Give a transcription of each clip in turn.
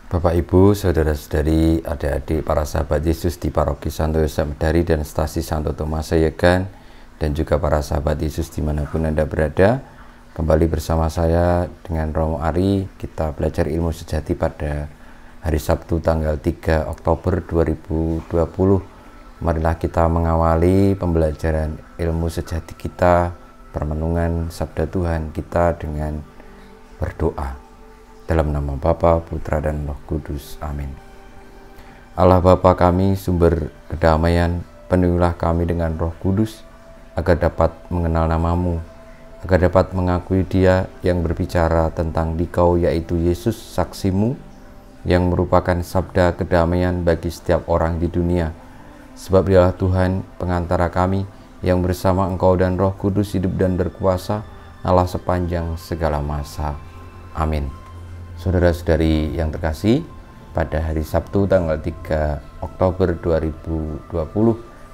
Bapak, Ibu, saudara-saudari, adik-adik, para sahabat Yesus di Paroki Santo Yosef Medari dan Stasi Santo Tomas Sayegan, dan juga para sahabat Yesus dimanapun Anda berada, kembali bersama saya dengan Romo Ari. Kita belajar ilmu sejati pada hari Sabtu tanggal 3 Oktober 2020. Marilah kita mengawali pembelajaran ilmu sejati kita, permenungan Sabda Tuhan kita dengan berdoa. Dalam nama Bapa, Putra, dan Roh Kudus. Amin. Allah Bapa kami, sumber kedamaian, penuhilah kami dengan Roh Kudus, agar dapat mengenal nama-Mu, agar dapat mengakui Dia yang berbicara tentang Dikau, yaitu Yesus, saksi-Mu, yang merupakan sabda kedamaian bagi setiap orang di dunia. Sebab Dialah Tuhan, pengantara kami, yang bersama Engkau dan Roh Kudus hidup dan berkuasa, Allah sepanjang segala masa. Amin. Saudara-saudari yang terkasih, pada hari Sabtu tanggal 3 Oktober 2020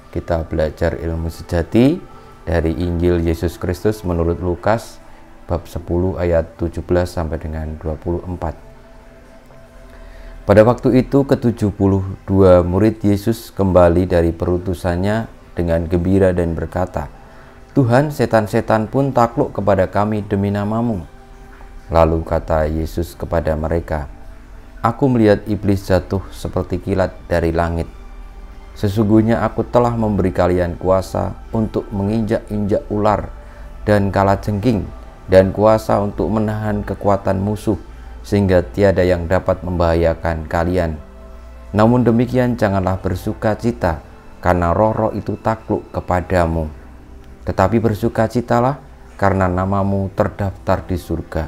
kita belajar ilmu sejati dari Injil Yesus Kristus menurut Lukas bab 10 ayat 17 sampai dengan 24. Pada waktu itu ke-72 murid Yesus kembali dari perutusannya dengan gembira dan berkata, "Tuhan, setan-setan pun takluk kepada kami demi nama-Mu." Lalu kata Yesus kepada mereka, "Aku melihat iblis jatuh seperti kilat dari langit. Sesungguhnya aku telah memberi kalian kuasa untuk menginjak-injak ular dan kalajengking, dan kuasa untuk menahan kekuatan musuh, sehingga tiada yang dapat membahayakan kalian. Namun demikian janganlah bersuka cita, karena roh-roh itu takluk kepadamu. Tetapi bersukacitalah, karena namamu terdaftar di surga."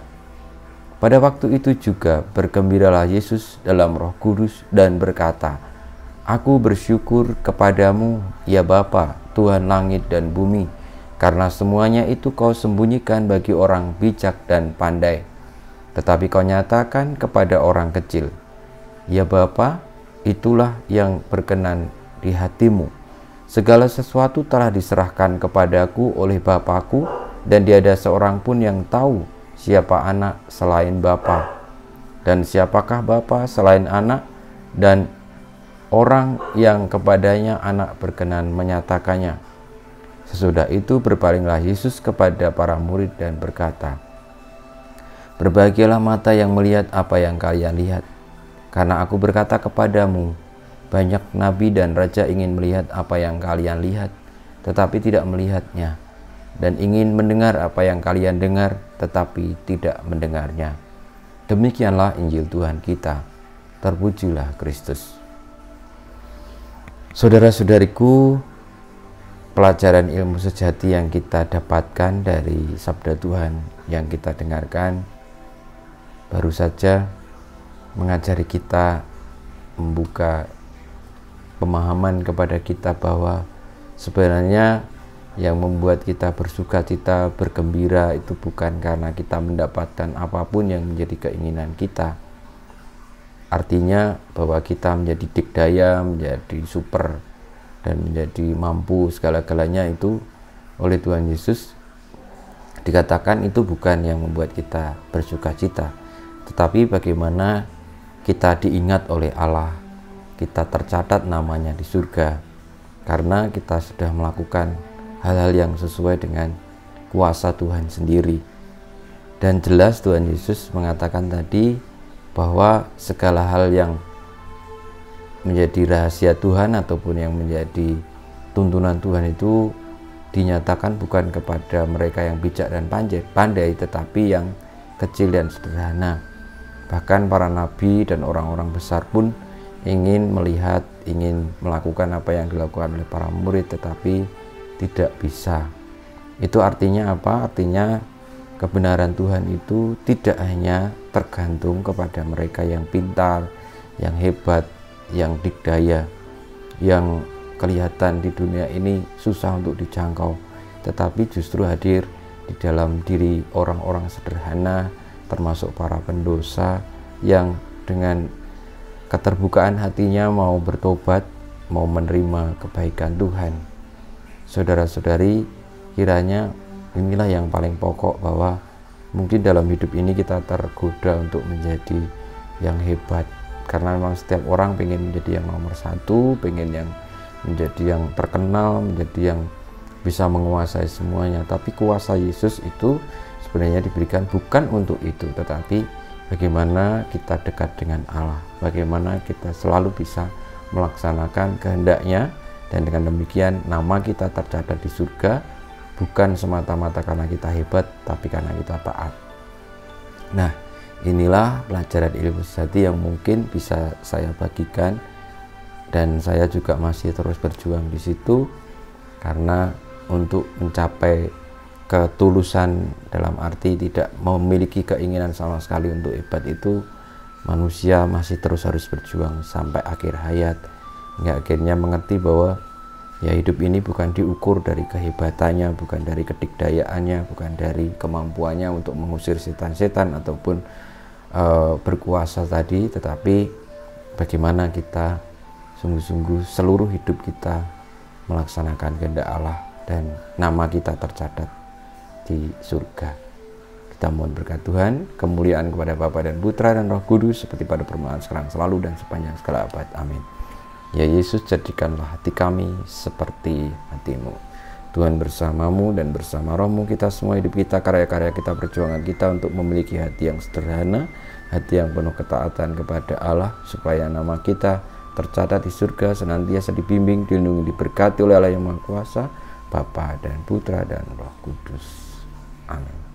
Pada waktu itu juga bergembiralah Yesus dalam Roh Kudus dan berkata, "Aku bersyukur kepadamu, ya Bapa, Tuhan langit dan bumi, karena semuanya itu Kau sembunyikan bagi orang bijak dan pandai, tetapi Kau nyatakan kepada orang kecil. Ya Bapa, itulah yang berkenan di hati-Mu. Segala sesuatu telah diserahkan kepadaku oleh Bapa-Ku, dan tiada seorang pun yang tahu siapa anak selain Bapa, dan siapakah Bapa selain anak, dan orang yang kepadanya anak berkenan menyatakannya." Sesudah itu berpalinglah Yesus kepada para murid dan berkata, "Berbahagialah mata yang melihat apa yang kalian lihat, karena aku berkata kepadamu, banyak nabi dan raja ingin melihat apa yang kalian lihat, tetapi tidak melihatnya, dan ingin mendengar apa yang kalian dengar, tetapi tidak mendengarnya." Demikianlah Injil Tuhan kita. Terpujilah Kristus. Saudara-saudariku, pelajaran ilmu sejati yang kita dapatkan dari sabda Tuhan yang kita dengarkan baru saja mengajari kita, membuka pemahaman kepada kita bahwa sebenarnya yang membuat kita bersuka cita, bergembira itu bukan karena kita mendapatkan apapun yang menjadi keinginan kita. Artinya bahwa kita menjadi dikdaya, menjadi super, dan menjadi mampu segala-galanya itu oleh Tuhan Yesus dikatakan itu bukan yang membuat kita bersuka cita, tetapi bagaimana kita diingat oleh Allah, kita tercatat namanya di surga karena kita sudah melakukan hal-hal yang sesuai dengan kuasa Tuhan sendiri. Dan jelas Tuhan Yesus mengatakan tadi bahwa segala hal yang menjadi rahasia Tuhan ataupun yang menjadi tuntunan Tuhan itu dinyatakan bukan kepada mereka yang bijak dan pandai, tetapi yang kecil dan sederhana. Bahkan para nabi dan orang-orang besar pun ingin melihat, ingin melakukan apa yang dilakukan oleh para murid, tetapi tidak bisa. Itu artinya apa? Artinya kebenaran Tuhan itu tidak hanya tergantung kepada mereka yang pintar, yang hebat, yang dikdaya, yang kelihatan di dunia ini susah untuk dijangkau, tetapi justru hadir di dalam diri orang-orang sederhana, termasuk para pendosa yang dengan keterbukaan hatinya mau bertobat, mau menerima kebaikan Tuhan. Saudara-saudari, kiranya inilah yang paling pokok, bahwa mungkin dalam hidup ini kita tergoda untuk menjadi yang hebat, karena memang setiap orang pengen menjadi yang nomor satu, pengen yang menjadi yang terkenal, menjadi yang bisa menguasai semuanya. Tapi kuasa Yesus itu sebenarnya diberikan bukan untuk itu, tetapi bagaimana kita dekat dengan Allah, bagaimana kita selalu bisa melaksanakan kehendak-Nya, dan dengan demikian nama kita tercatat di surga, bukan semata-mata karena kita hebat, tapi karena kita taat. Nah, inilah pelajaran ilmu sejati yang mungkin bisa saya bagikan, dan saya juga masih terus berjuang di situ, karena untuk mencapai ketulusan dalam arti tidak memiliki keinginan sama sekali untuk hebat itu, manusia masih terus harus berjuang sampai akhir hayat, hingga akhirnya mengerti bahwa ya hidup ini bukan diukur dari kehebatannya, bukan dari kedikdayaannya, bukan dari kemampuannya untuk mengusir setan-setan ataupun berkuasa tadi, tetapi bagaimana kita sungguh-sungguh seluruh hidup kita melaksanakan kehendak Allah dan nama kita tercatat di surga. Kita mohon berkat Tuhan, kemuliaan kepada Bapa dan Putra dan Roh Kudus, seperti pada permulaan, sekarang, selalu, dan sepanjang segala abad. Amin. Ya Yesus, jadikanlah hati kami seperti hati-Mu. Tuhan bersamamu dan bersama rohmu, kita semua hidup kita, karya-karya kita, perjuangan kita untuk memiliki hati yang sederhana, hati yang penuh ketaatan kepada Allah, supaya nama kita tercatat di surga, senantiasa dibimbing, dilindungi, diberkati oleh Allah yang Maha Kuasa, Bapa dan Putra dan Roh Kudus. Amin.